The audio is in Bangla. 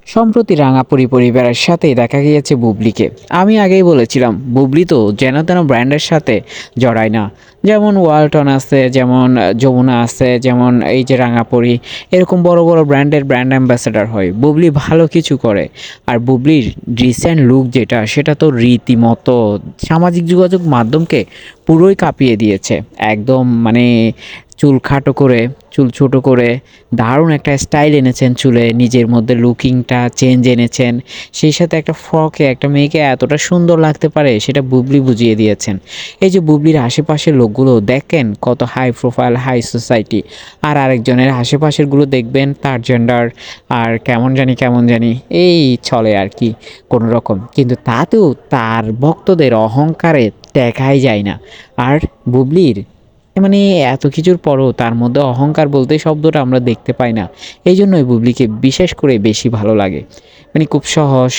সম্প্রতি রাঙাপুরি পরিবারের সাথে দেখা গিয়েছে বুবলিকে। আমি আগেই বলেছিলাম বুবলি তো যেন তেন ব্র্যান্ডের সাথে জড়ায় না। যেমন ওয়ালটন আছে, যেমন যমুনা আছে, যেমন এই যে রাঙাপুরি, এরকম বড় বড় ব্র্যান্ডের ব্র্যান্ড অ্যাম্বাসেডর হয়। বুবলি ভালো কিছু করে। আর বুবলির রিসেন্ট লুক যেটা, সেটা তো রীতিমতো সামাজিক যোগাযোগ মাধ্যমকে পুরোই কাঁপিয়ে দিয়েছে। একদম মানে চুল খাটো করে, চুল ছোট করে দারুণ একটা স্টাইল এনেছেন চুলে, নিজের মধ্যে লুকিংটা চেঞ্জ এনেছেন। সেই সাথে একটা ফ্রকে একটা মেয়েকে এতটা সুন্দর লাগতে পারে সেটা বুবলি বুঝিয়ে দিয়েছেন। এই যে বুবলির আশেপাশের লোকগুলো দেখেন কত হাই প্রোফাইল, হাই সোসাইটি, আর আরেকজনের আশেপাশেরগুলো দেখবেন তার জেন্ডার আর কেমন জানি এই চলে আর কি কোনো রকম, কিন্তু তাতেও তার ভক্তদের অহংকারে দেখাই যায় না। আর বুবলির মানে এত কিছুর পরও তার মধ্যে অহংকার বলতে শব্দটা আমরা দেখতে পাই না। এই জন্যই বুবলিকে বিশেষ করে বেশি ভালো লাগে। মানে খুব সহজ